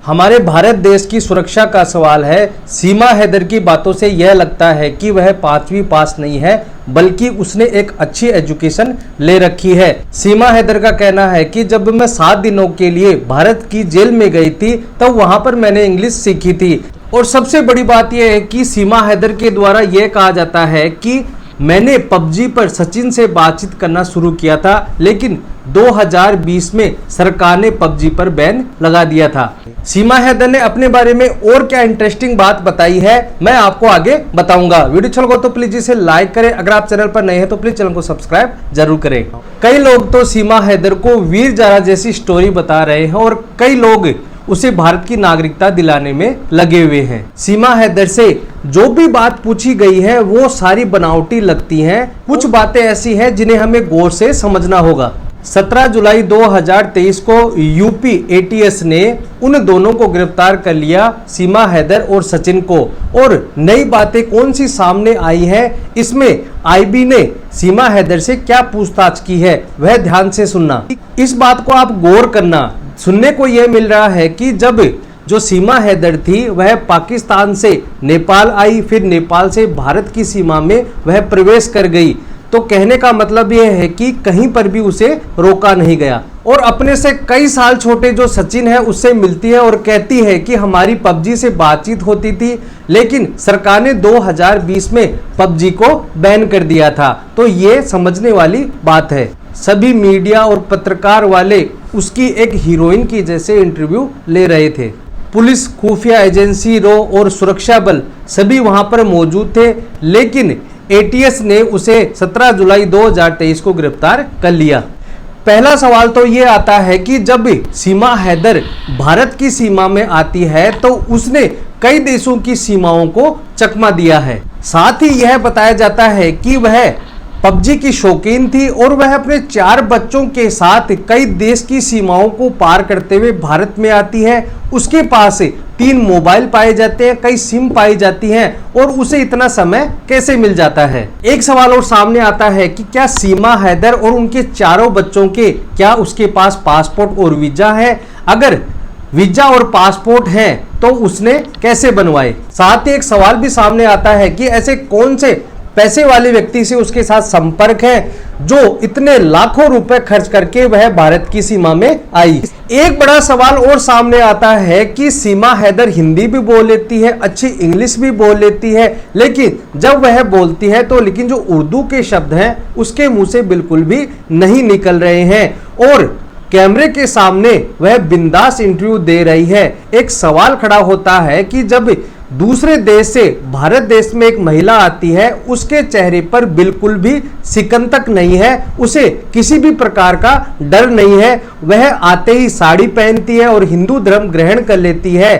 हमारे भारत देश की सुरक्षा का सवाल है। सीमा हैदर की बातों से यह लगता है कि वह 5वीं पास नहीं है, बल्कि उसने एक अच्छी एजुकेशन ले रखी है। सीमा हैदर का कहना है कि जब मैं 7 दिनों के लिए भारत की जेल में गई थी तब वहां पर मैंने इंग्लिश सीखी थी। और सबसे बड़ी बात यह है कि सीमा हैदर के द्वारा यह कहा जाता है कि मैंने पबजी पर सचिन से बातचीत करना शुरू किया था, लेकिन 2020 में सरकार ने पबजी पर बैन लगा दिया था। सीमा हैदर ने अपने बारे में और क्या इंटरेस्टिंग बात बताई है, मैं आपको आगे बताऊंगा। वीडियो अच्छा लगा तो प्लीज इसे लाइक करें। अगर आप चैनल पर नए हैं तो प्लीज चैनल को सब्सक्राइब जरूर करें। कई लोग तो सीमा हैदर को वीर जारा जैसी स्टोरी बता रहे हैं और कई लोग उसे भारत की नागरिकता दिलाने में लगे हुए हैं। सीमा हैदर से जो भी बात पूछी गई है वो सारी बनावटी लगती हैं। कुछ बातें ऐसी हैं जिन्हें हमें गौर से समझना होगा। 17 जुलाई 2023 को यूपी एटीएस ने उन दोनों को गिरफ्तार कर लिया, सीमा हैदर और सचिन को। और नई बातें कौन सी सामने आई है, इसमें आईबी ने सीमा हैदर से क्या पूछताछ की है, वह ध्यान से सुनना। इस बात को आप गौर करना। सुनने को यह मिल रहा है कि जब जो सीमा हैदर थी वह पाकिस्तान से नेपाल आई, फिर नेपाल से भारत की सीमा में वह प्रवेश कर गई। तो कहने का मतलब यह है कि कहीं पर भी उसे रोका नहीं गया। और अपने से कई साल छोटे जो सचिन है उससे मिलती है और कहती है कि हमारी पबजी से बातचीत होती थी, लेकिन सरकार ने 2020 में पबजी को बैन कर दिया था। तो ये समझने वाली बात है। सभी मीडिया और पत्रकार वाले उसकी एक हीरोइन की जैसे इंटरव्यू ले रहे थे। पुलिस, खुफिया एजेंसी, रो और सुरक्षा बल सभी वहां पर मौजूद थे, लेकिन एटीएस ने उसे 17 जुलाई 2023 को गिरफ्तार कर लिया। पहला सवाल तो ये आता है कि जब सीमा हैदर भारत की सीमा में आती है तो उसने कई देशों की सीमाओं को चकमा दिया है। साथ ही यह बताया जाता है कि वह पबजी की शौकीन थी और वह अपने 4 बच्चों के साथ कई देश की सीमाओं को पार करते हुए भारत में आती है। उसके पास 3 मोबाइल पाए जाते हैं, कई सिम पाई जाती हैं, और उसे इतना समय कैसे मिल जाता है। एक सवाल और सामने आता है कि क्या सीमा हैदर और उनके 4 बच्चों के क्या उसके पास पासपोर्ट और वीजा है? अगर वीजा और पासपोर्ट हैं तो उसने कैसे बनवाए? साथ ही एक सवाल भी सामने आता है कि ऐसे कौन से पैसे वाले व्यक्ति से उसके साथ संपर्क है जो इतने लाखों रुपए खर्च करके वह भारत की सीमा में आई। एक बड़ा सवाल और सामने आता है कि सीमा हैदर हिंदी भी बोल लेती है, अच्छी इंग्लिश भी बोल लेती है, लेकिन जब वह बोलती है तो लेकिन जो उर्दू के शब्द हैं उसके मुंह से बिल्कुल भी नहीं निकल रहे हैं और कैमरे के सामने वह बिंदास इंटरव्यू दे रही है। एक सवाल खड़ा होता है कि जब दूसरे देश से भारत देश में एक महिला आती है, उसके चेहरे पर बिल्कुल भी सिकन तक नहीं है, उसे किसी भी प्रकार का डर नहीं है। वह आते ही साड़ी पहनती है और हिंदू धर्म ग्रहण कर लेती है,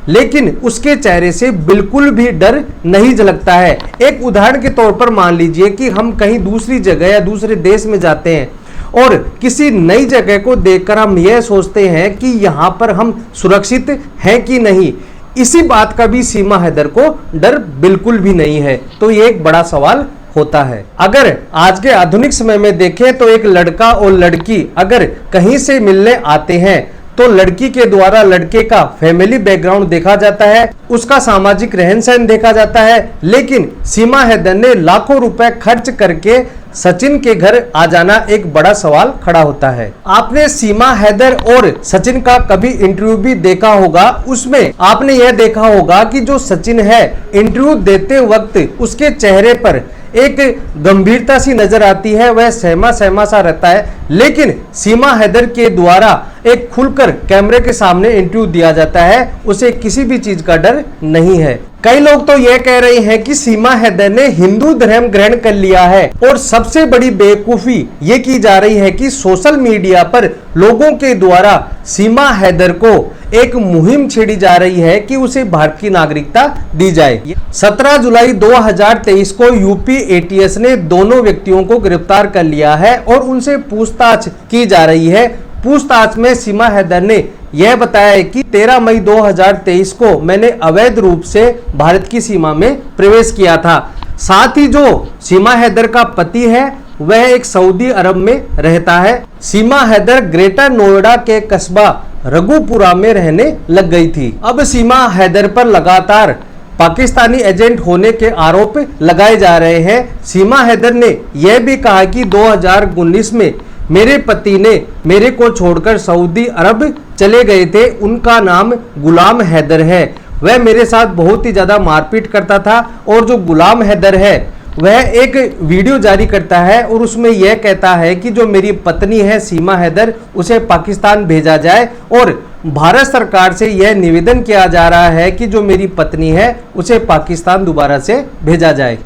लेकिन उसके चेहरे से बिल्कुल भी डर नहीं झलकता है। एक उदाहरण के तौर पर मान लीजिए कि हम कहीं दूसरी जगह या दूसरे देश में जाते हैं और किसी नई जगह को देखकर हम यह सोचते हैं कि यहाँ पर हम सुरक्षित हैं कि नहीं। इसी बात का भी सीमा हैदर को डर बिल्कुल भी नहीं है। तो ये एक बड़ा सवाल होता है। अगर आज के आधुनिक समय में देखें तो एक लड़का और लड़की अगर कहीं से मिलने आते हैं तो लड़की के द्वारा लड़के का फैमिली बैकग्राउंड देखा जाता है, उसका सामाजिक रहन सहन देखा जाता है, लेकिन सीमा हैदर ने लाखों रुपए खर्च करके सचिन के घर आ जाना एक बड़ा सवाल खड़ा होता है। आपने सीमा हैदर और सचिन का कभी इंटरव्यू भी देखा होगा, उसमें आपने यह देखा होगा कि जो सचिन है इंटरव्यू देते वक्त उसके चेहरे पर एक गंभीरता सी नजर आती है, वह सहमा सहमा सा रहता है, लेकिन सीमा हैदर के द्वारा एक खुलकर कैमरे के सामने इंटरव्यू दिया जाता है, उसे किसी भी चीज का डर नहीं है। कई लोग तो यह कह रहे हैं कि सीमा हैदर ने हिंदू धर्म ग्रहण कर लिया है और सबसे बड़ी बेवकूफी ये की जा रही है कि सोशल मीडिया पर लोगों के द्वारा सीमा हैदर को एक मुहिम छेड़ी जा रही है कि उसे भारत की नागरिकता दी जाए। 17 जुलाई 2023 को यूपी एटीएस ने दोनों व्यक्तियों को गिरफ्तार कर लिया है और उनसे पूछताछ की जा रही है। पूछताछ में सीमा हैदर ने यह बताया है कि 13 मई 2023 को मैंने अवैध रूप से भारत की सीमा में प्रवेश किया था। साथ ही जो सीमा हैदर का पति है वह एक सऊदी अरब में रहता है। सीमा हैदर ग्रेटर नोएडा के कस्बा रघुपुरा में रहने लग गई थी। अब सीमा हैदर पर लगातार पाकिस्तानी एजेंट होने के आरोप लगाए जा रहे हैं। सीमा हैदर ने यह भी कहा कि 2019 में मेरे पति ने मेरे को छोड़कर सऊदी अरब चले गए थे, उनका नाम गुलाम हैदर है, वह मेरे साथ बहुत ही ज़्यादा मारपीट करता था। और जो गुलाम हैदर है वह एक वीडियो जारी करता है और उसमें यह कहता है कि जो मेरी पत्नी है सीमा हैदर, उसे पाकिस्तान भेजा जाए। और भारत सरकार से यह निवेदन किया जा रहा है कि जो मेरी पत्नी है उसे पाकिस्तान दोबारा से भेजा जाए।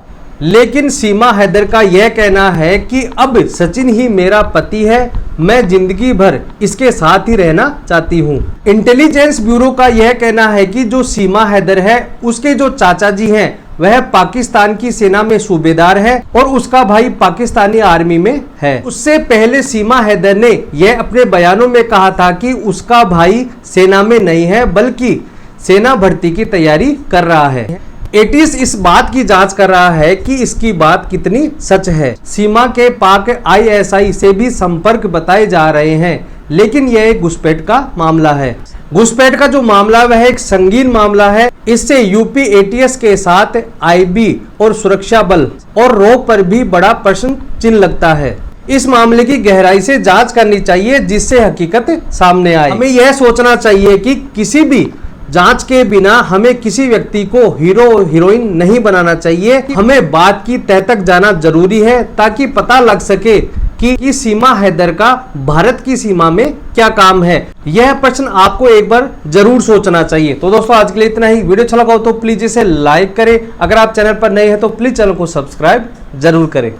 लेकिन सीमा हैदर का यह कहना है कि अब सचिन ही मेरा पति है, मैं जिंदगी भर इसके साथ ही रहना चाहती हूँ। इंटेलिजेंस ब्यूरो का यह कहना है कि जो सीमा हैदर है उसके जो चाचा जी हैं वह पाकिस्तान की सेना में सूबेदार है और उसका भाई पाकिस्तानी आर्मी में है। उससे पहले सीमा हैदर ने यह अपने बयानों में कहा था कि उसका भाई सेना में नहीं है बल्कि सेना भर्ती की तैयारी कर रहा है। एटीज इस बात की जांच कर रहा है कि इसकी बात कितनी सच है। सीमा के पाक ISI से भी संपर्क बताए जा रहे हैं, लेकिन यह एक घुसपैठ का मामला है। घुसपैठ का जो मामला वह एक संगीन मामला है। इससे यूपी ATS के साथ IB और सुरक्षा बल और रॉ पर भी बड़ा प्रश्न चिन्ह लगता है। इस मामले की गहराई से जांच करनी चाहिए जिससे हकीकत सामने आए। हमें यह सोचना चाहिए कि किसी भी जांच के बिना हमें किसी व्यक्ति को हीरो हीरोइन नहीं बनाना चाहिए। हमें बात की तह तक जाना जरूरी है ताकि पता लग सके कि सीमा हैदर का भारत की सीमा में क्या काम है। यह प्रश्न आपको एक बार जरूर सोचना चाहिए। तो दोस्तों आज के लिए इतना ही। वीडियो अच्छा लगा हो तो प्लीज इसे लाइक करें। अगर आप चैनल पर नए हैं तो प्लीज चैनल को सब्सक्राइब जरूर करें।